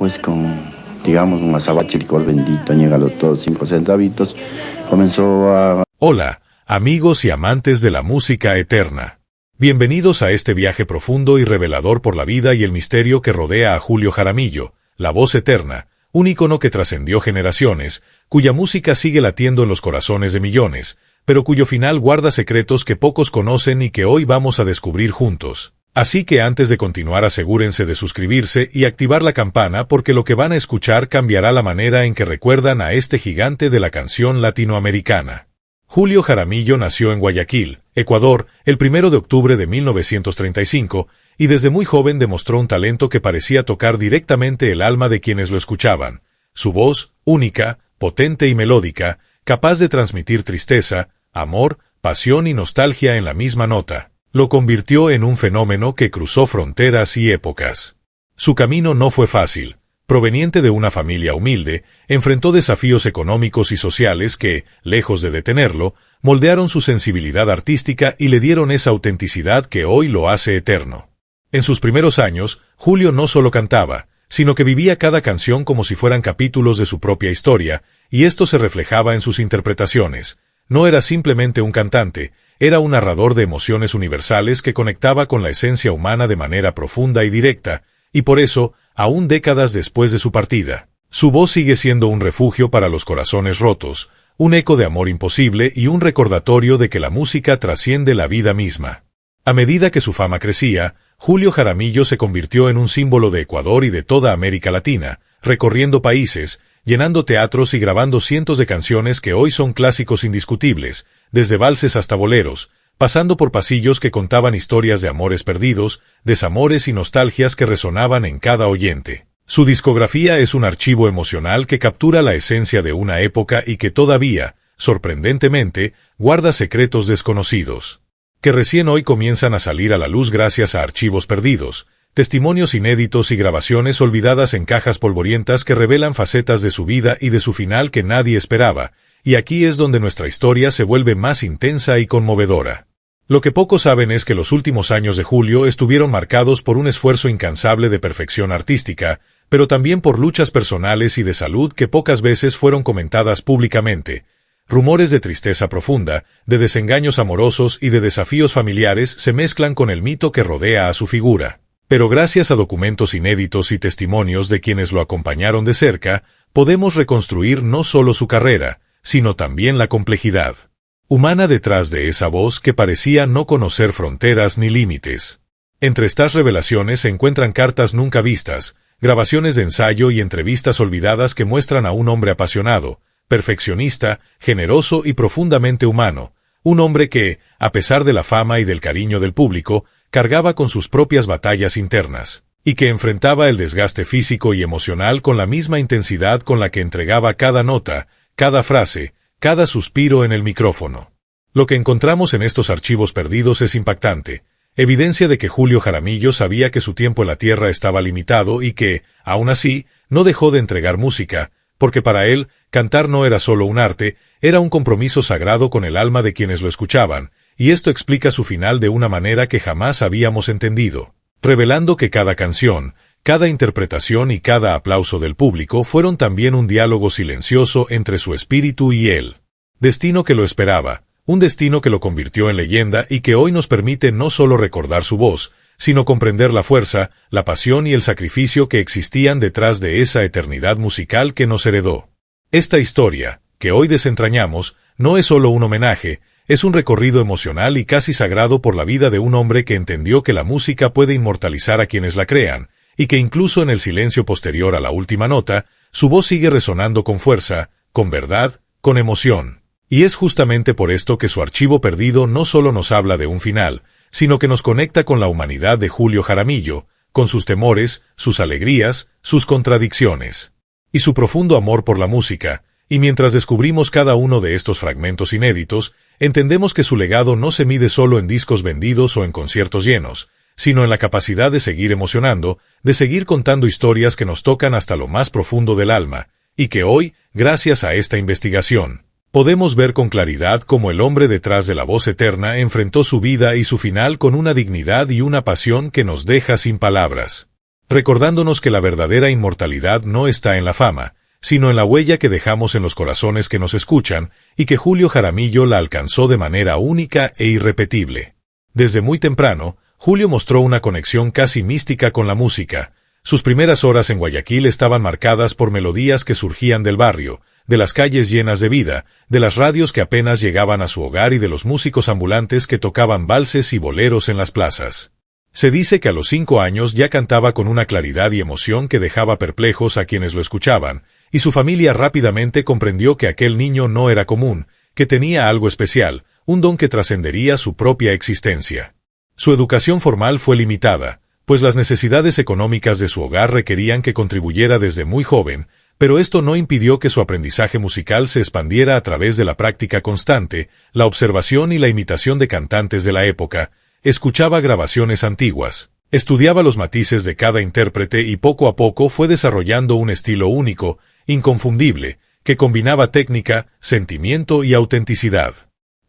pues con, digamos, un azabache licor bendito, ñégalo todo, 5 centavitos, comenzó a... Hola, amigos y amantes de la música eterna. Bienvenidos a este viaje profundo y revelador por la vida y el misterio que rodea a Julio Jaramillo, la voz eterna, un ícono que trascendió generaciones, cuya música sigue latiendo en los corazones de millones, pero cuyo final guarda secretos que pocos conocen y que hoy vamos a descubrir juntos. Así que antes de continuar asegúrense de suscribirse y activar la campana porque lo que van a escuchar cambiará la manera en que recuerdan a este gigante de la canción latinoamericana. Julio Jaramillo nació en Guayaquil, Ecuador, el 1 de octubre de 1935, y desde muy joven demostró un talento que parecía tocar directamente el alma de quienes lo escuchaban. Su voz, única, potente y melódica, capaz de transmitir tristeza, amor, pasión y nostalgia en la misma nota, lo convirtió en un fenómeno que cruzó fronteras y épocas. Su camino no fue fácil. Proveniente de una familia humilde, enfrentó desafíos económicos y sociales que, lejos de detenerlo, moldearon su sensibilidad artística y le dieron esa autenticidad que hoy lo hace eterno. En sus primeros años, Julio no solo cantaba, sino que vivía cada canción como si fueran capítulos de su propia historia, y esto se reflejaba en sus interpretaciones. No era simplemente un cantante, era un narrador de emociones universales que conectaba con la esencia humana de manera profunda y directa, y por eso, aún décadas después de su partida, su voz sigue siendo un refugio para los corazones rotos, un eco de amor imposible y un recordatorio de que la música trasciende la vida misma. A medida que su fama crecía, Julio Jaramillo se convirtió en un símbolo de Ecuador y de toda América Latina, recorriendo países, llenando teatros y grabando cientos de canciones que hoy son clásicos indiscutibles, desde valses hasta boleros, pasando por pasillos que contaban historias de amores perdidos, desamores y nostalgias que resonaban en cada oyente. Su discografía es un archivo emocional que captura la esencia de una época y que todavía, sorprendentemente, guarda secretos desconocidos, que recién hoy comienzan a salir a la luz gracias a archivos perdidos, testimonios inéditos y grabaciones olvidadas en cajas polvorientas que revelan facetas de su vida y de su final que nadie esperaba, y aquí es donde nuestra historia se vuelve más intensa y conmovedora. Lo que pocos saben es que los últimos años de Julio estuvieron marcados por un esfuerzo incansable de perfección artística, pero también por luchas personales y de salud que pocas veces fueron comentadas públicamente. Rumores de tristeza profunda, de desengaños amorosos y de desafíos familiares se mezclan con el mito que rodea a su figura. Pero gracias a documentos inéditos y testimonios de quienes lo acompañaron de cerca, podemos reconstruir no solo su carrera, sino también la complejidad humana detrás de esa voz que parecía no conocer fronteras ni límites. Entre estas revelaciones se encuentran cartas nunca vistas, grabaciones de ensayo y entrevistas olvidadas que muestran a un hombre apasionado, perfeccionista, generoso y profundamente humano, un hombre que, a pesar de la fama y del cariño del público, cargaba con sus propias batallas internas, y que enfrentaba el desgaste físico y emocional con la misma intensidad con la que entregaba cada nota, cada frase, cada suspiro en el micrófono. Lo que encontramos en estos archivos perdidos es impactante, evidencia de que Julio Jaramillo sabía que su tiempo en la tierra estaba limitado y que, aún así, no dejó de entregar música, porque para él, cantar no era solo un arte, era un compromiso sagrado con el alma de quienes lo escuchaban, y esto explica su final de una manera que jamás habíamos entendido, revelando que cada canción, cada interpretación y cada aplauso del público fueron también un diálogo silencioso entre su espíritu y él. Destino que lo esperaba, un destino que lo convirtió en leyenda y que hoy nos permite no solo recordar su voz, sino comprender la fuerza, la pasión y el sacrificio que existían detrás de esa eternidad musical que nos heredó. Esta historia, que hoy desentrañamos, no es solo un homenaje, es un recorrido emocional y casi sagrado por la vida de un hombre que entendió que la música puede inmortalizar a quienes la crean, y que incluso en el silencio posterior a la última nota, su voz sigue resonando con fuerza, con verdad, con emoción. Y es justamente por esto que su archivo perdido no solo nos habla de un final, sino que nos conecta con la humanidad de Julio Jaramillo, con sus temores, sus alegrías, sus contradicciones, y su profundo amor por la música. Y mientras descubrimos cada uno de estos fragmentos inéditos, entendemos que su legado no se mide solo en discos vendidos o en conciertos llenos, sino en la capacidad de seguir emocionando, de seguir contando historias que nos tocan hasta lo más profundo del alma, y que hoy, gracias a esta investigación, podemos ver con claridad cómo el hombre detrás de la voz eterna enfrentó su vida y su final con una dignidad y una pasión que nos deja sin palabras. recordándonos que la verdadera inmortalidad no está en la fama, sino en la huella que dejamos en los corazones que nos escuchan, y que Julio Jaramillo la alcanzó de manera única e irrepetible. Desde muy temprano, Julio mostró una conexión casi mística con la música. Sus primeras horas en Guayaquil estaban marcadas por melodías que surgían del barrio, de las calles llenas de vida, de las radios que apenas llegaban a su hogar y de los músicos ambulantes que tocaban valses y boleros en las plazas. Se dice que a los 5 años ya cantaba con una claridad y emoción que dejaba perplejos a quienes lo escuchaban, y su familia rápidamente comprendió que aquel niño no era común, que tenía algo especial, un don que trascendería su propia existencia. Su educación formal fue limitada, pues las necesidades económicas de su hogar requerían que contribuyera desde muy joven, pero esto no impidió que su aprendizaje musical se expandiera a través de la práctica constante, la observación y la imitación de cantantes de la época. Escuchaba grabaciones antiguas, estudiaba los matices de cada intérprete y poco a poco fue desarrollando un estilo único, inconfundible, que combinaba técnica, sentimiento y autenticidad.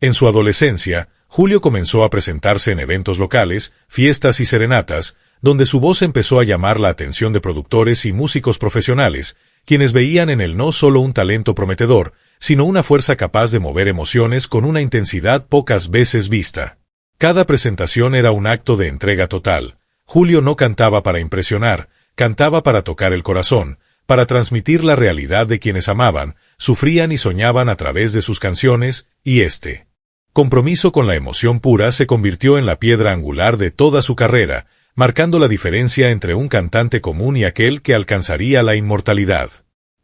En su adolescencia, Julio comenzó a presentarse en eventos locales, fiestas y serenatas, donde su voz empezó a llamar la atención de productores y músicos profesionales, quienes veían en él no solo un talento prometedor, sino una fuerza capaz de mover emociones con una intensidad pocas veces vista. Cada presentación era un acto de entrega total. Julio no cantaba para impresionar, cantaba para tocar el corazón, para transmitir la realidad de quienes amaban, sufrían y soñaban a través de sus canciones, y este compromiso con la emoción pura se convirtió en la piedra angular de toda su carrera, marcando la diferencia entre un cantante común y aquel que alcanzaría la inmortalidad.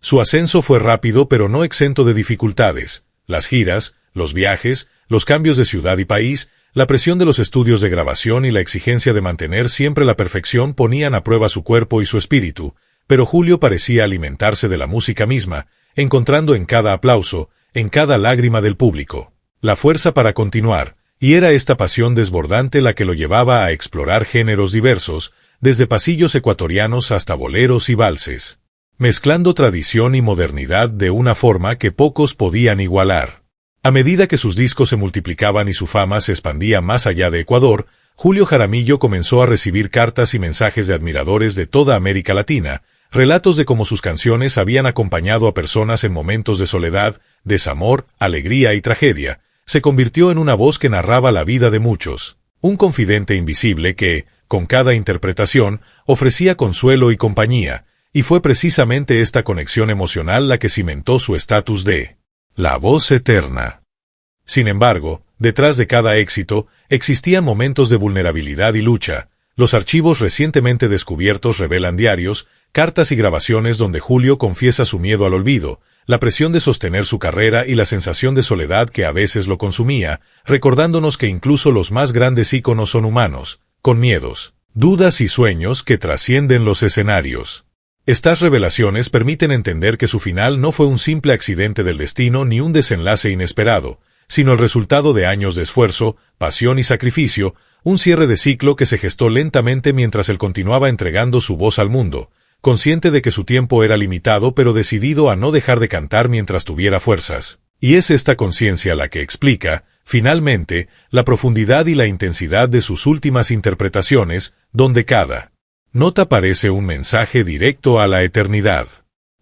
Su ascenso fue rápido pero no exento de dificultades. Las giras, los viajes, los cambios de ciudad y país, la presión de los estudios de grabación y la exigencia de mantener siempre la perfección ponían a prueba su cuerpo y su espíritu, pero Julio parecía alimentarse de la música misma, encontrando en cada aplauso, en cada lágrima del público, la fuerza para continuar, y era esta pasión desbordante la que lo llevaba a explorar géneros diversos, desde pasillos ecuatorianos hasta boleros y valses, mezclando tradición y modernidad de una forma que pocos podían igualar. A medida que sus discos se multiplicaban y su fama se expandía más allá de Ecuador, Julio Jaramillo comenzó a recibir cartas y mensajes de admiradores de toda América Latina, relatos de cómo sus canciones habían acompañado a personas en momentos de soledad, desamor, alegría y tragedia. Se convirtió en una voz que narraba la vida de muchos, un confidente invisible que, con cada interpretación, ofrecía consuelo y compañía, y fue precisamente esta conexión emocional la que cimentó su estatus de la voz eterna. Sin embargo, detrás de cada éxito, existían momentos de vulnerabilidad y lucha. Los archivos recientemente descubiertos revelan diarios, cartas y grabaciones donde Julio confiesa su miedo al olvido, la presión de sostener su carrera y la sensación de soledad que a veces lo consumía, recordándonos que incluso los más grandes íconos son humanos, con miedos, dudas y sueños que trascienden los escenarios. Estas revelaciones permiten entender que su final no fue un simple accidente del destino ni un desenlace inesperado, sino el resultado de años de esfuerzo, pasión y sacrificio, un cierre de ciclo que se gestó lentamente mientras él continuaba entregando su voz al mundo, consciente de que su tiempo era limitado pero decidido a no dejar de cantar mientras tuviera fuerzas. Y es esta conciencia la que explica, finalmente, la profundidad y la intensidad de sus últimas interpretaciones, donde cada nota parece un mensaje directo a la eternidad.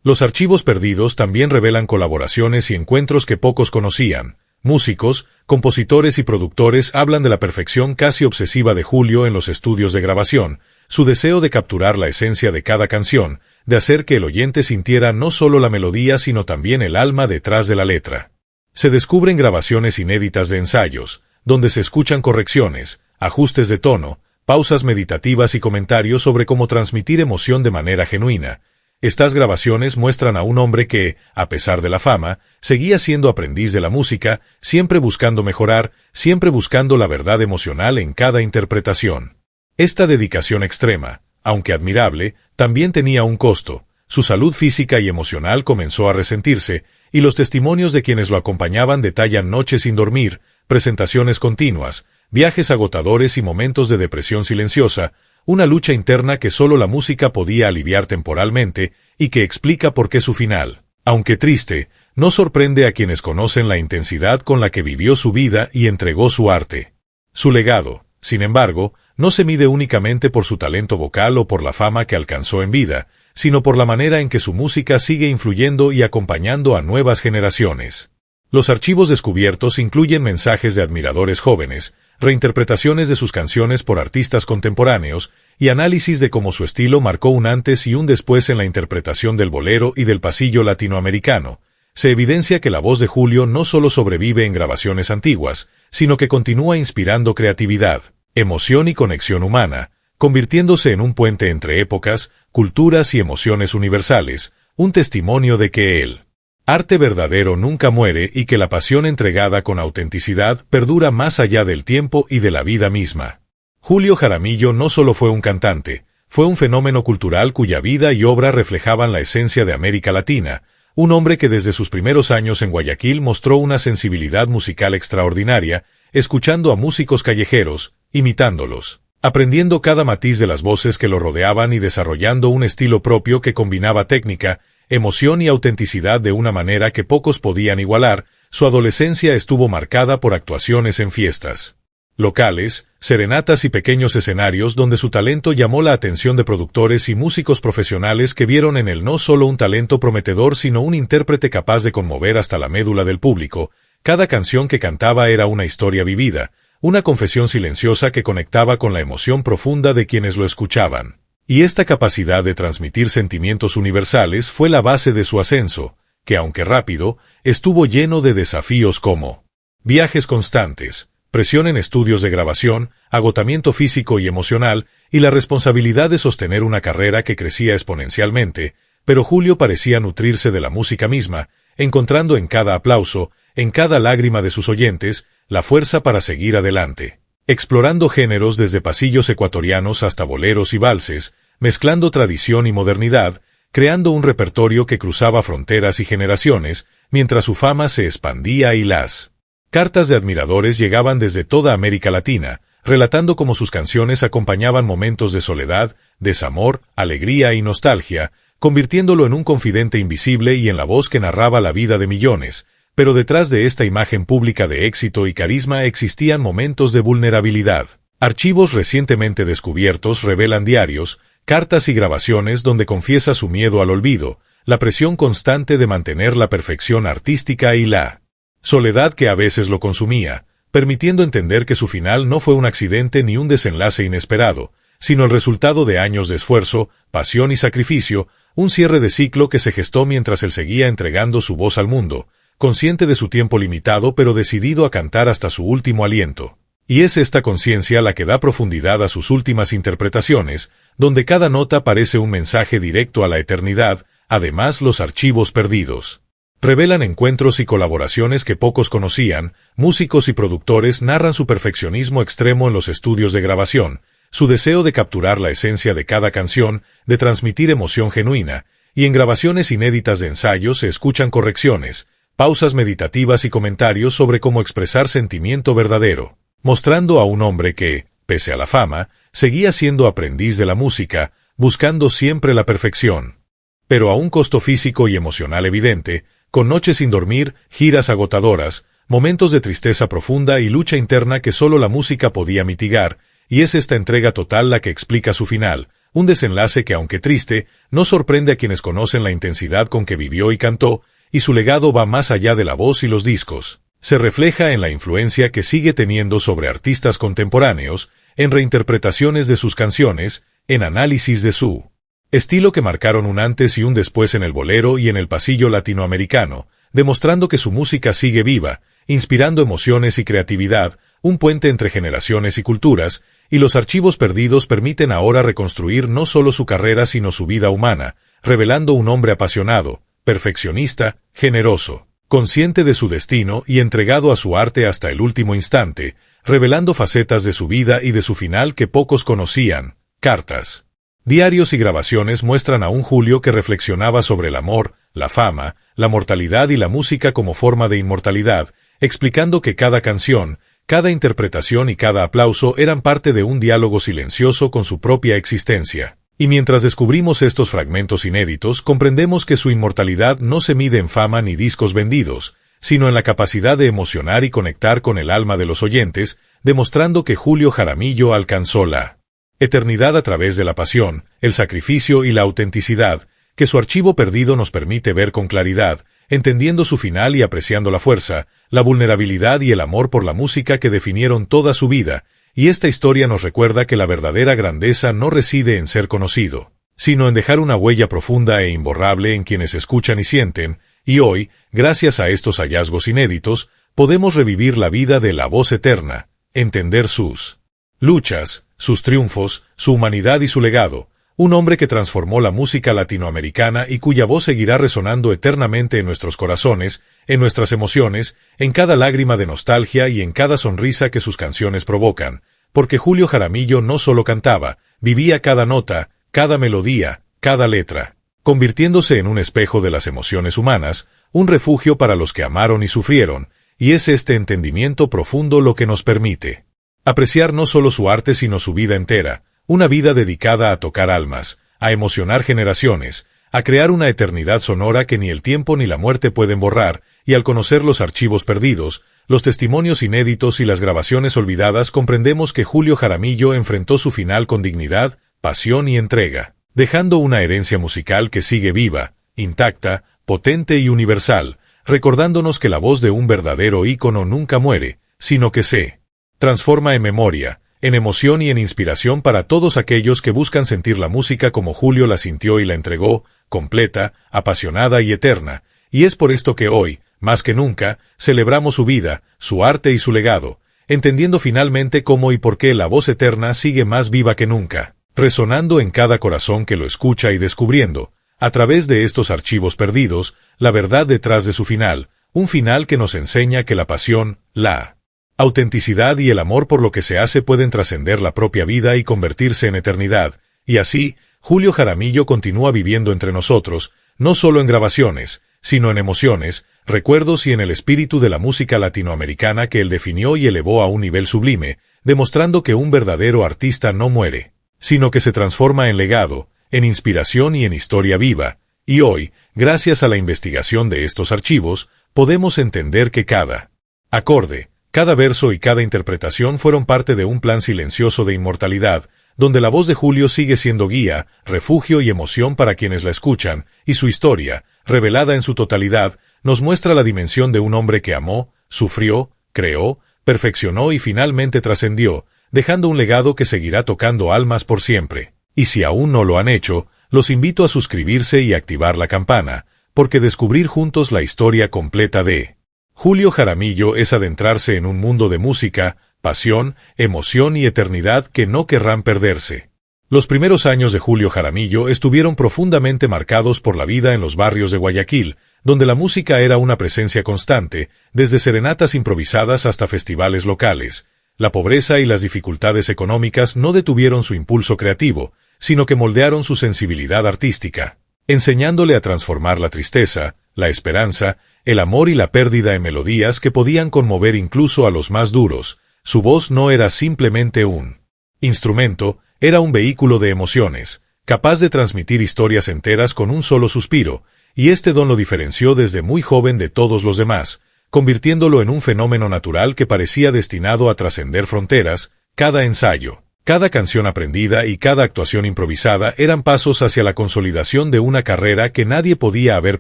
Los archivos perdidos también revelan colaboraciones y encuentros que pocos conocían. Músicos, compositores y productores hablan de la perfección casi obsesiva de Julio en los estudios de grabación, su deseo de capturar la esencia de cada canción, de hacer que el oyente sintiera no solo la melodía sino también el alma detrás de la letra. Se descubren grabaciones inéditas de ensayos, donde se escuchan correcciones, ajustes de tono, pausas meditativas y comentarios sobre cómo transmitir emoción de manera genuina. Estas grabaciones muestran a un hombre que, a pesar de la fama, seguía siendo aprendiz de la música, siempre buscando mejorar, siempre buscando la verdad emocional en cada interpretación. Esta dedicación extrema, aunque admirable, también tenía un costo. Su salud física y emocional comenzó a resentirse, y los testimonios de quienes lo acompañaban detallan noches sin dormir, presentaciones continuas, viajes agotadores y momentos de depresión silenciosa, una lucha interna que solo la música podía aliviar temporalmente y que explica por qué su final, aunque triste, no sorprende a quienes conocen la intensidad con la que vivió su vida y entregó su arte. Su legado, sin embargo, no se mide únicamente por su talento vocal o por la fama que alcanzó en vida, sino por la manera en que su música sigue influyendo y acompañando a nuevas generaciones. Los archivos descubiertos incluyen mensajes de admiradores jóvenes, reinterpretaciones de sus canciones por artistas contemporáneos y análisis de cómo su estilo marcó un antes y un después en la interpretación del bolero y del pasillo latinoamericano. Se evidencia que la voz de Julio no solo sobrevive en grabaciones antiguas, sino que continúa inspirando creatividad, emoción y conexión humana, convirtiéndose en un puente entre épocas, culturas y emociones universales, un testimonio de que el arte verdadero nunca muere y que la pasión entregada con autenticidad perdura más allá del tiempo y de la vida misma. Julio Jaramillo no solo fue un cantante, fue un fenómeno cultural cuya vida y obra reflejaban la esencia de América Latina, un hombre que desde sus primeros años en Guayaquil mostró una sensibilidad musical extraordinaria, escuchando a músicos callejeros, imitándolos, aprendiendo cada matiz de las voces que lo rodeaban y desarrollando un estilo propio que combinaba técnica, emoción y autenticidad de una manera que pocos podían igualar. Su adolescencia estuvo marcada por actuaciones en fiestas locales, serenatas y pequeños escenarios donde su talento llamó la atención de productores y músicos profesionales que vieron en él no solo un talento prometedor sino un intérprete capaz de conmover hasta la médula del público. Cada canción que cantaba era una historia vivida, una confesión silenciosa que conectaba con la emoción profunda de quienes lo escuchaban. Y esta capacidad de transmitir sentimientos universales fue la base de su ascenso, que aunque rápido, estuvo lleno de desafíos como viajes constantes, presión en estudios de grabación, agotamiento físico y emocional, y la responsabilidad de sostener una carrera que crecía exponencialmente, pero Julio parecía nutrirse de la música misma, encontrando en cada aplauso, en cada lágrima de sus oyentes, la fuerza para seguir adelante. Explorando géneros desde pasillos ecuatorianos hasta boleros y valses, mezclando tradición y modernidad, creando un repertorio que cruzaba fronteras y generaciones, mientras su fama se expandía y las cartas de admiradores llegaban desde toda América Latina, relatando cómo sus canciones acompañaban momentos de soledad, desamor, alegría y nostalgia, convirtiéndolo en un confidente invisible y en la voz que narraba la vida de millones. Pero detrás de esta imagen pública de éxito y carisma existían momentos de vulnerabilidad. Archivos recientemente descubiertos revelan diarios, cartas y grabaciones donde confiesa su miedo al olvido, la presión constante de mantener la perfección artística y la soledad que a veces lo consumía, permitiendo entender que su final no fue un accidente ni un desenlace inesperado, sino el resultado de años de esfuerzo, pasión y sacrificio, un cierre de ciclo que se gestó mientras él seguía entregando su voz al mundo, consciente de su tiempo limitado pero decidido a cantar hasta su último aliento. Y es esta conciencia la que da profundidad a sus últimas interpretaciones, donde cada nota parece un mensaje directo a la eternidad. Además, los archivos perdidos revelan encuentros y colaboraciones que pocos conocían. Músicos y productores narran su perfeccionismo extremo en los estudios de grabación, su deseo de capturar la esencia de cada canción, de transmitir emoción genuina, y en grabaciones inéditas de ensayo se escuchan correcciones, pausas meditativas y comentarios sobre cómo expresar sentimiento verdadero, mostrando a un hombre que, pese a la fama, seguía siendo aprendiz de la música, buscando siempre la perfección, pero a un costo físico y emocional evidente, con noches sin dormir, giras agotadoras, momentos de tristeza profunda y lucha interna que solo la música podía mitigar, y es esta entrega total la que explica su final, un desenlace que, aunque triste, no sorprende a quienes conocen la intensidad con que vivió y cantó, y su legado va más allá de la voz y los discos. Se refleja en la influencia que sigue teniendo sobre artistas contemporáneos, en reinterpretaciones de sus canciones, en análisis de su estilo que marcaron un antes y un después en el bolero y en el pasillo latinoamericano, demostrando que su música sigue viva, inspirando emociones y creatividad, un puente entre generaciones y culturas, y los archivos perdidos permiten ahora reconstruir no solo su carrera sino su vida humana, revelando un hombre apasionado, perfeccionista, generoso, consciente de su destino y entregado a su arte hasta el último instante, revelando facetas de su vida y de su final que pocos conocían. Cartas, diarios y grabaciones muestran a un Julio que reflexionaba sobre el amor, la fama, la mortalidad y la música como forma de inmortalidad, explicando que cada canción, cada interpretación y cada aplauso eran parte de un diálogo silencioso con su propia existencia. Y mientras descubrimos estos fragmentos inéditos, comprendemos que su inmortalidad no se mide en fama ni discos vendidos, sino en la capacidad de emocionar y conectar con el alma de los oyentes, demostrando que Julio Jaramillo alcanzó la eternidad a través de la pasión, el sacrificio y la autenticidad, que su archivo perdido nos permite ver con claridad, entendiendo su final y apreciando la fuerza, la vulnerabilidad y el amor por la música que definieron toda su vida, y esta historia nos recuerda que la verdadera grandeza no reside en ser conocido, sino en dejar una huella profunda e imborrable en quienes escuchan y sienten, y hoy, gracias a estos hallazgos inéditos, podemos revivir la vida de la voz eterna, entender sus luchas, sus triunfos, su humanidad y su legado, un hombre que transformó la música latinoamericana y cuya voz seguirá resonando eternamente en nuestros corazones, en nuestras emociones, en cada lágrima de nostalgia y en cada sonrisa que sus canciones provocan, porque Julio Jaramillo no solo cantaba, vivía cada nota, cada melodía, cada letra, convirtiéndose en un espejo de las emociones humanas, un refugio para los que amaron y sufrieron, y es este entendimiento profundo lo que nos permite apreciar no solo su arte sino su vida entera, una vida dedicada a tocar almas, a emocionar generaciones, a crear una eternidad sonora que ni el tiempo ni la muerte pueden borrar, y al conocer los archivos perdidos, los testimonios inéditos y las grabaciones olvidadas comprendemos que Julio Jaramillo enfrentó su final con dignidad, pasión y entrega, dejando una herencia musical que sigue viva, intacta, potente y universal, recordándonos que la voz de un verdadero ícono nunca muere, sino que se transforma en memoria, en emoción y en inspiración para todos aquellos que buscan sentir la música como Julio la sintió y la entregó, completa, apasionada y eterna, y es por esto que hoy, más que nunca, celebramos su vida, su arte y su legado, entendiendo finalmente cómo y por qué la voz eterna sigue más viva que nunca, resonando en cada corazón que lo escucha y descubriendo, a través de estos archivos perdidos, la verdad detrás de su final, un final que nos enseña que la pasión, la autenticidad y el amor por lo que se hace pueden trascender la propia vida y convertirse en eternidad, y así, Julio Jaramillo continúa viviendo entre nosotros, no solo en grabaciones, sino en emociones, recuerdos y en el espíritu de la música latinoamericana que él definió y elevó a un nivel sublime, demostrando que un verdadero artista no muere, sino que se transforma en legado, en inspiración y en historia viva, y hoy, gracias a la investigación de estos archivos, podemos entender que cada acorde, cada verso y cada interpretación fueron parte de un plan silencioso de inmortalidad, donde la voz de Julio sigue siendo guía, refugio y emoción para quienes la escuchan, y su historia, revelada en su totalidad, nos muestra la dimensión de un hombre que amó, sufrió, creó, perfeccionó y finalmente trascendió, dejando un legado que seguirá tocando almas por siempre. Y si aún no lo han hecho, los invito a suscribirse y activar la campana, porque descubrir juntos la historia completa de Julio Jaramillo es adentrarse en un mundo de música, pasión, emoción y eternidad que no querrán perderse. Los primeros años de Julio Jaramillo estuvieron profundamente marcados por la vida en los barrios de Guayaquil, donde la música era una presencia constante, desde serenatas improvisadas hasta festivales locales. La pobreza y las dificultades económicas no detuvieron su impulso creativo, sino que moldearon su sensibilidad artística, enseñándole a transformar la tristeza, la esperanza, el amor y la pérdida en melodías que podían conmover incluso a los más duros. Su voz no era simplemente un instrumento, era un vehículo de emociones, capaz de transmitir historias enteras con un solo suspiro, y este don lo diferenció desde muy joven de todos los demás, convirtiéndolo en un fenómeno natural que parecía destinado a trascender fronteras. Cada ensayo, cada canción aprendida y cada actuación improvisada eran pasos hacia la consolidación de una carrera que nadie podía haber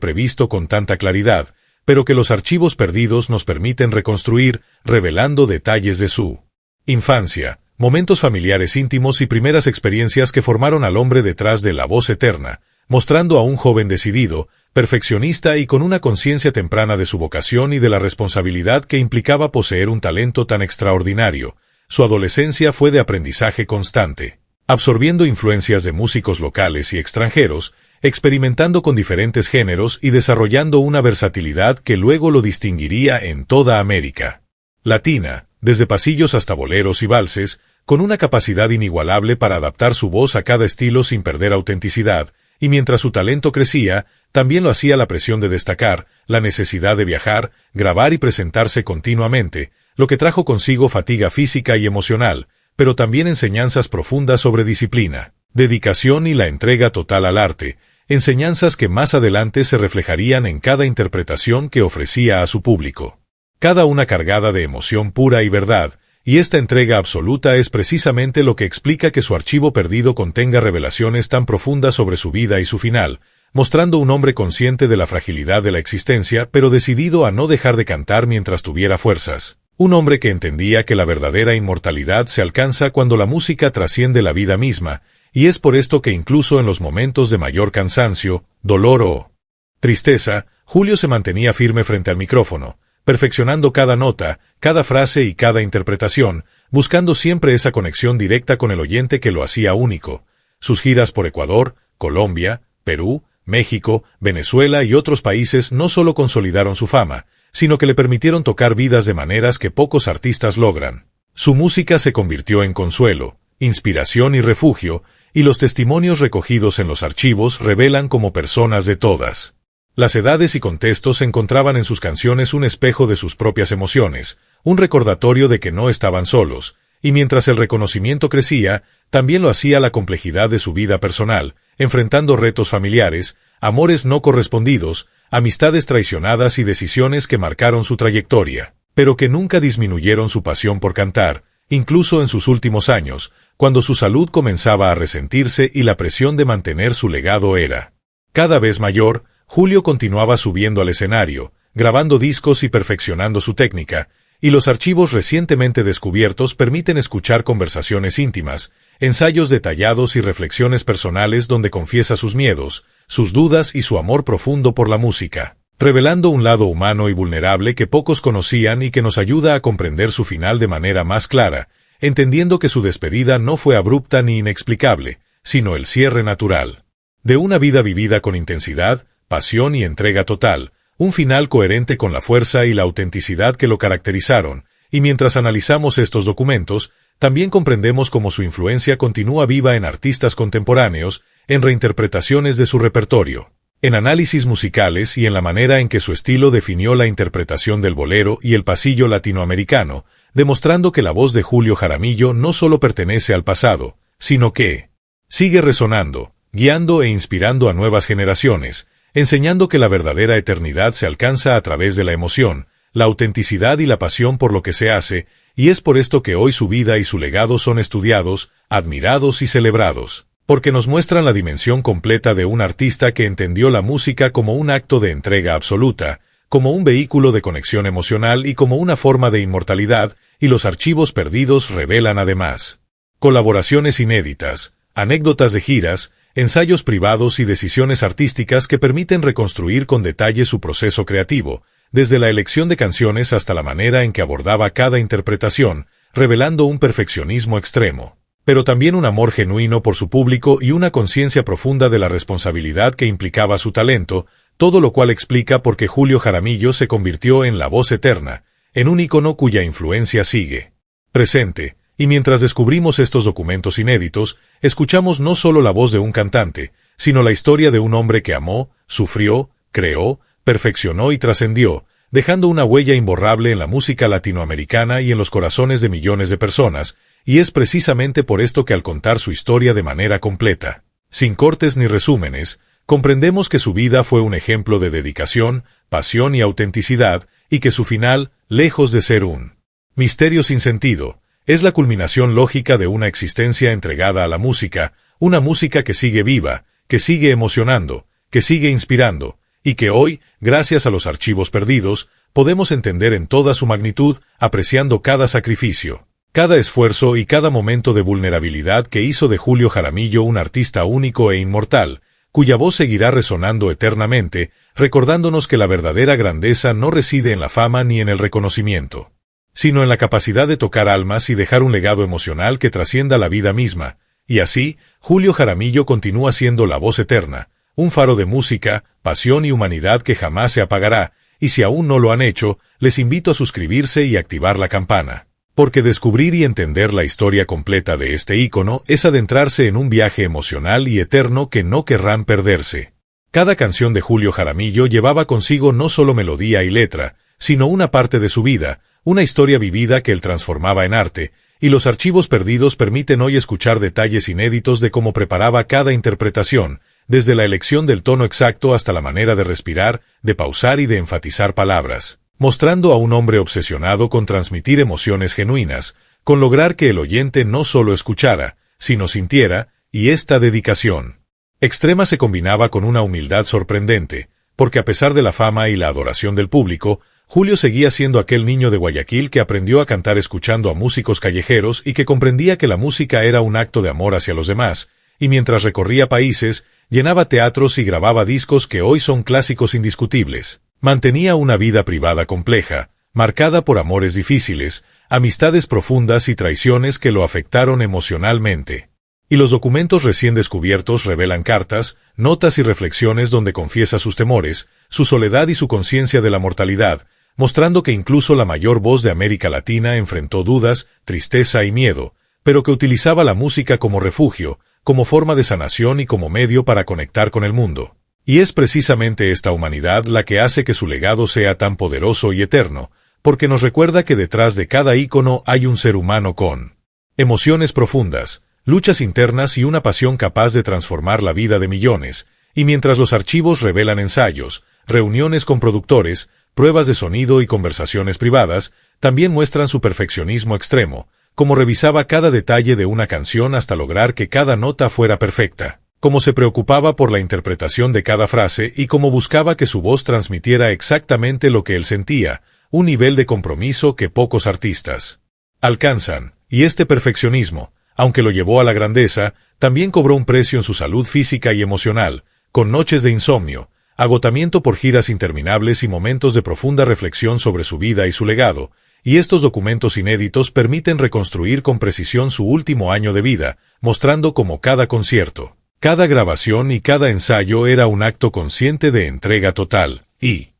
previsto con tanta claridad, pero que los archivos perdidos nos permiten reconstruir, revelando detalles de su infancia, momentos familiares íntimos y primeras experiencias que formaron al hombre detrás de la voz eterna, mostrando a un joven decidido, perfeccionista y con una conciencia temprana de su vocación y de la responsabilidad que implicaba poseer un talento tan extraordinario. Su adolescencia fue de aprendizaje constante, absorbiendo influencias de músicos locales y extranjeros, experimentando con diferentes géneros y desarrollando una versatilidad que luego lo distinguiría en toda América Latina, desde pasillos hasta boleros y valses, con una capacidad inigualable para adaptar su voz a cada estilo sin perder autenticidad, y mientras su talento crecía, también lo hacía la presión de destacar, la necesidad de viajar, grabar y presentarse continuamente, lo que trajo consigo fatiga física y emocional, pero también enseñanzas profundas sobre disciplina, dedicación y la entrega total al arte, enseñanzas que más adelante se reflejarían en cada interpretación que ofrecía a su público. Cada una cargada de emoción pura y verdad, y esta entrega absoluta es precisamente lo que explica que su archivo perdido contenga revelaciones tan profundas sobre su vida y su final, mostrando un hombre consciente de la fragilidad de la existencia, pero decidido a no dejar de cantar mientras tuviera fuerzas. Un hombre que entendía que la verdadera inmortalidad se alcanza cuando la música trasciende la vida misma, y es por esto que incluso en los momentos de mayor cansancio, dolor o tristeza, Julio se mantenía firme frente al micrófono, perfeccionando cada nota, cada frase y cada interpretación, buscando siempre esa conexión directa con el oyente que lo hacía único. Sus giras por Ecuador, Colombia, Perú, México, Venezuela y otros países no solo consolidaron su fama, sino que le permitieron tocar vidas de maneras que pocos artistas logran. Su música se convirtió en consuelo, inspiración y refugio, y los testimonios recogidos en los archivos revelan como personas de todas las edades y contextos encontraban en sus canciones un espejo de sus propias emociones, un recordatorio de que no estaban solos, y mientras el reconocimiento crecía, también lo hacía la complejidad de su vida personal, enfrentando retos familiares, amores no correspondidos, amistades traicionadas y decisiones que marcaron su trayectoria, pero que nunca disminuyeron su pasión por cantar, incluso en sus últimos años, cuando su salud comenzaba a resentirse y la presión de mantener su legado era cada vez mayor. Julio continuaba subiendo al escenario, grabando discos y perfeccionando su técnica, y los archivos recientemente descubiertos permiten escuchar conversaciones íntimas, ensayos detallados y reflexiones personales donde confiesa sus miedos, sus dudas y su amor profundo por la música, revelando un lado humano y vulnerable que pocos conocían y que nos ayuda a comprender su final de manera más clara, entendiendo que su despedida no fue abrupta ni inexplicable, sino el cierre natural de una vida vivida con intensidad, pasión y entrega total, un final coherente con la fuerza y la autenticidad que lo caracterizaron, y mientras analizamos estos documentos, también comprendemos cómo su influencia continúa viva en artistas contemporáneos, en reinterpretaciones de su repertorio, en análisis musicales y en la manera en que su estilo definió la interpretación del bolero y el pasillo latinoamericano, demostrando que la voz de Julio Jaramillo no solo pertenece al pasado, sino que sigue resonando, guiando e inspirando a nuevas generaciones, enseñando que la verdadera eternidad se alcanza a través de la emoción, la autenticidad y la pasión por lo que se hace, y es por esto que hoy su vida y su legado son estudiados, admirados y celebrados, porque nos muestran la dimensión completa de un artista que entendió la música como un acto de entrega absoluta, como un vehículo de conexión emocional y como una forma de inmortalidad, y los archivos perdidos revelan además colaboraciones inéditas, anécdotas de giras, ensayos privados y decisiones artísticas que permiten reconstruir con detalle su proceso creativo, desde la elección de canciones hasta la manera en que abordaba cada interpretación, revelando un perfeccionismo extremo, pero también un amor genuino por su público y una conciencia profunda de la responsabilidad que implicaba su talento, todo lo cual explica por qué Julio Jaramillo se convirtió en la voz eterna, en un ícono cuya influencia sigue presente. Y mientras descubrimos estos documentos inéditos, escuchamos no solo la voz de un cantante, sino la historia de un hombre que amó, sufrió, creó, perfeccionó y trascendió, dejando una huella imborrable en la música latinoamericana y en los corazones de millones de personas, y es precisamente por esto que al contar su historia de manera completa, sin cortes ni resúmenes, comprendemos que su vida fue un ejemplo de dedicación, pasión y autenticidad, y que su final, lejos de ser un misterio sin sentido, es la culminación lógica de una existencia entregada a la música, una música que sigue viva, que sigue emocionando, que sigue inspirando, y que hoy, gracias a los archivos perdidos, podemos entender en toda su magnitud, apreciando cada sacrificio, cada esfuerzo y cada momento de vulnerabilidad que hizo de Julio Jaramillo un artista único e inmortal, cuya voz seguirá resonando eternamente, recordándonos que la verdadera grandeza no reside en la fama ni en el reconocimiento, sino en la capacidad de tocar almas y dejar un legado emocional que trascienda la vida misma, y así, Julio Jaramillo continúa siendo la voz eterna, un faro de música, pasión y humanidad que jamás se apagará, y si aún no lo han hecho, les invito a suscribirse y activar la campana, porque descubrir y entender la historia completa de este ícono es adentrarse en un viaje emocional y eterno que no querrán perderse. Cada canción de Julio Jaramillo llevaba consigo no solo melodía y letra, sino una parte de su vida, una historia vivida que él transformaba en arte, y los archivos perdidos permiten hoy escuchar detalles inéditos de cómo preparaba cada interpretación, desde la elección del tono exacto hasta la manera de respirar, de pausar y de enfatizar palabras, mostrando a un hombre obsesionado con transmitir emociones genuinas, con lograr que el oyente no solo escuchara, sino sintiera, y esta dedicación extrema se combinaba con una humildad sorprendente, porque a pesar de la fama y la adoración del público, Julio seguía siendo aquel niño de Guayaquil que aprendió a cantar escuchando a músicos callejeros y que comprendía que la música era un acto de amor hacia los demás, y mientras recorría países, llenaba teatros y grababa discos que hoy son clásicos indiscutibles. Mantenía una vida privada compleja, marcada por amores difíciles, amistades profundas y traiciones que lo afectaron emocionalmente. Y los documentos recién descubiertos revelan cartas, notas y reflexiones donde confiesa sus temores, su soledad y su conciencia de la mortalidad, mostrando que incluso la mayor voz de América Latina enfrentó dudas, tristeza y miedo, pero que utilizaba la música como refugio, como forma de sanación y como medio para conectar con el mundo. Y es precisamente esta humanidad la que hace que su legado sea tan poderoso y eterno, porque nos recuerda que detrás de cada ícono hay un ser humano con emociones profundas, luchas internas y una pasión capaz de transformar la vida de millones, y mientras los archivos revelan ensayos, reuniones con productores, pruebas de sonido y conversaciones privadas, también muestran su perfeccionismo extremo, como revisaba cada detalle de una canción hasta lograr que cada nota fuera perfecta, como se preocupaba por la interpretación de cada frase y como buscaba que su voz transmitiera exactamente lo que él sentía, un nivel de compromiso que pocos artistas alcanzan, y este perfeccionismo, aunque lo llevó a la grandeza, también cobró un precio en su salud física y emocional, con noches de insomnio, agotamiento por giras interminables y momentos de profunda reflexión sobre su vida y su legado, y estos documentos inéditos permiten reconstruir con precisión su último año de vida, mostrando cómo cada concierto, cada grabación y cada ensayo era un acto consciente de entrega total, y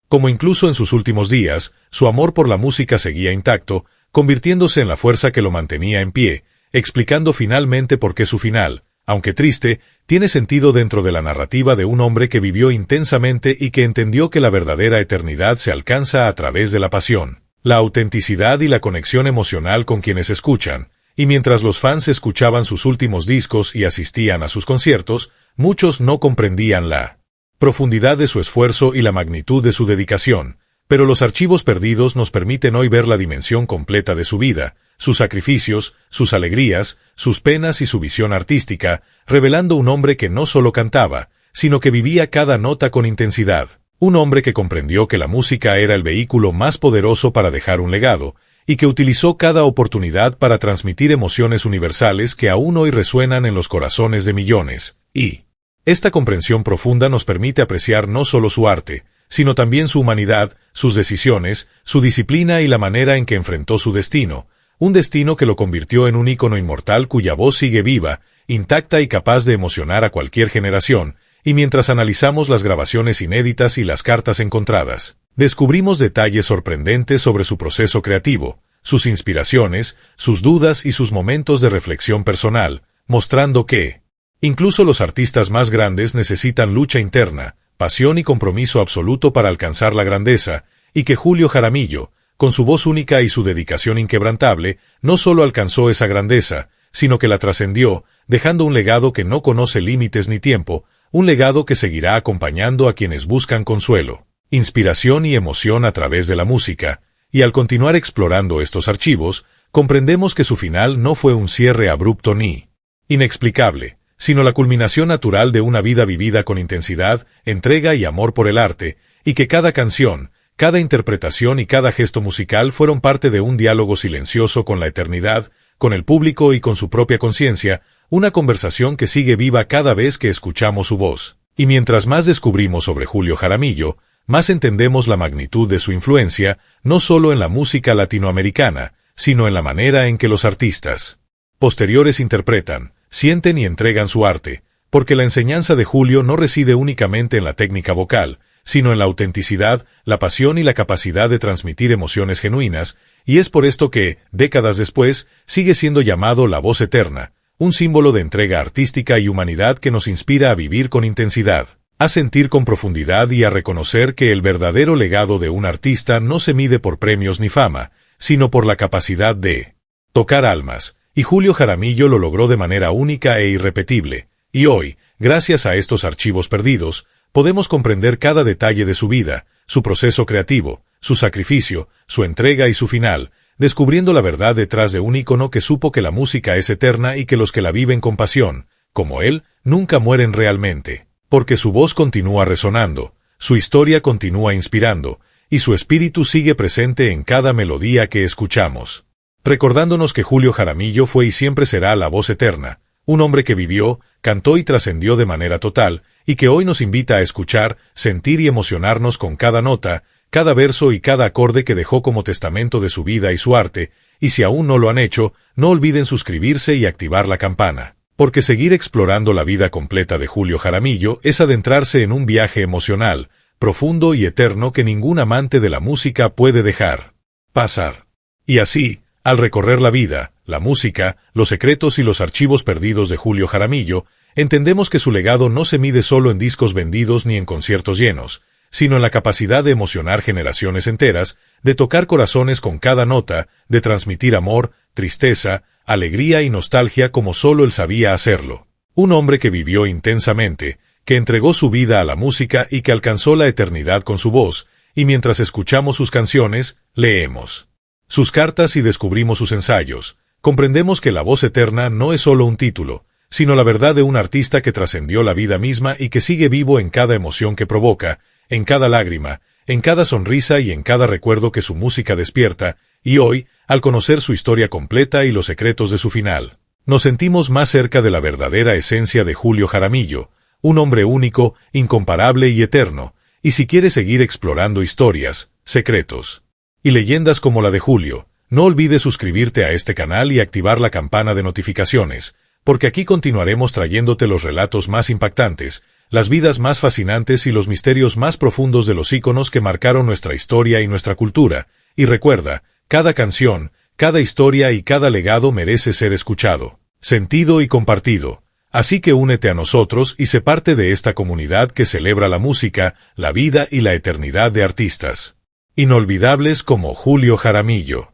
como incluso en sus últimos días, su amor por la música seguía intacto, convirtiéndose en la fuerza que lo mantenía en pie, explicando finalmente por qué su final, aunque triste, tiene sentido dentro de la narrativa de un hombre que vivió intensamente y que entendió que la verdadera eternidad se alcanza a través de la pasión, la autenticidad y la conexión emocional con quienes escuchan, y mientras los fans escuchaban sus últimos discos y asistían a sus conciertos, muchos no comprendían la profundidad de su esfuerzo y la magnitud de su dedicación, pero los archivos perdidos nos permiten hoy ver la dimensión completa de su vida, sus sacrificios, sus alegrías, sus penas y su visión artística, revelando un hombre que no solo cantaba, sino que vivía cada nota con intensidad, un hombre que comprendió que la música era el vehículo más poderoso para dejar un legado, y que utilizó cada oportunidad para transmitir emociones universales que aún hoy resuenan en los corazones de millones, y esta comprensión profunda nos permite apreciar no solo su arte, sino también su humanidad, sus decisiones, su disciplina y la manera en que enfrentó su destino, un destino que lo convirtió en un ícono inmortal cuya voz sigue viva, intacta y capaz de emocionar a cualquier generación, y mientras analizamos las grabaciones inéditas y las cartas encontradas, descubrimos detalles sorprendentes sobre su proceso creativo, sus inspiraciones, sus dudas y sus momentos de reflexión personal, mostrando que incluso los artistas más grandes necesitan lucha interna, pasión y compromiso absoluto para alcanzar la grandeza, y que Julio Jaramillo, con su voz única y su dedicación inquebrantable, no solo alcanzó esa grandeza, sino que la trascendió, dejando un legado que no conoce límites ni tiempo, un legado que seguirá acompañando a quienes buscan consuelo, inspiración y emoción a través de la música, y al continuar explorando estos archivos, comprendemos que su final no fue un cierre abrupto ni inexplicable, sino la culminación natural de una vida vivida con intensidad, entrega y amor por el arte, y que cada canción, cada interpretación y cada gesto musical fueron parte de un diálogo silencioso con la eternidad, con el público y con su propia conciencia, una conversación que sigue viva cada vez que escuchamos su voz. Y mientras más descubrimos sobre Julio Jaramillo, más entendemos la magnitud de su influencia, no solo en la música latinoamericana, sino en la manera en que los artistas posteriores interpretan, sienten y entregan su arte, porque la enseñanza de Julio no reside únicamente en la técnica vocal, sino en la autenticidad, la pasión y la capacidad de transmitir emociones genuinas, y es por esto que, décadas después, sigue siendo llamado la voz eterna, un símbolo de entrega artística y humanidad que nos inspira a vivir con intensidad, a sentir con profundidad y a reconocer que el verdadero legado de un artista no se mide por premios ni fama, sino por la capacidad de tocar almas, y Julio Jaramillo lo logró de manera única e irrepetible, y hoy, gracias a estos archivos perdidos, podemos comprender cada detalle de su vida, su proceso creativo, su sacrificio, su entrega y su final, descubriendo la verdad detrás de un ícono que supo que la música es eterna y que los que la viven con pasión, como él, nunca mueren realmente, porque su voz continúa resonando, su historia continúa inspirando, y su espíritu sigue presente en cada melodía que escuchamos. Recordándonos que Julio Jaramillo fue y siempre será la voz eterna, un hombre que vivió, cantó y trascendió de manera total, y que hoy nos invita a escuchar, sentir y emocionarnos con cada nota, cada verso y cada acorde que dejó como testamento de su vida y su arte, y si aún no lo han hecho, no olviden suscribirse y activar la campana, porque seguir explorando la vida completa de Julio Jaramillo es adentrarse en un viaje emocional, profundo y eterno que ningún amante de la música puede dejar pasar. Y así, al recorrer la vida, la música, los secretos y los archivos perdidos de Julio Jaramillo, entendemos que su legado no se mide solo en discos vendidos ni en conciertos llenos, sino en la capacidad de emocionar generaciones enteras, de tocar corazones con cada nota, de transmitir amor, tristeza, alegría y nostalgia como solo él sabía hacerlo. Un hombre que vivió intensamente, que entregó su vida a la música y que alcanzó la eternidad con su voz, y mientras escuchamos sus canciones, leemos sus cartas y descubrimos sus ensayos, comprendemos que la voz eterna no es solo un título, sino la verdad de un artista que trascendió la vida misma y que sigue vivo en cada emoción que provoca, en cada lágrima, en cada sonrisa y en cada recuerdo que su música despierta, y hoy, al conocer su historia completa y los secretos de su final, nos sentimos más cerca de la verdadera esencia de Julio Jaramillo, un hombre único, incomparable y eterno, y si quiere seguir explorando historias, secretos y leyendas como la de Julio, no olvides suscribirte a este canal y activar la campana de notificaciones, porque aquí continuaremos trayéndote los relatos más impactantes, las vidas más fascinantes y los misterios más profundos de los íconos que marcaron nuestra historia y nuestra cultura. Y recuerda, cada canción, cada historia y cada legado merece ser escuchado, sentido y compartido. Así que únete a nosotros y sé parte de esta comunidad que celebra la música, la vida y la eternidad de artistas inolvidables como Julio Jaramillo.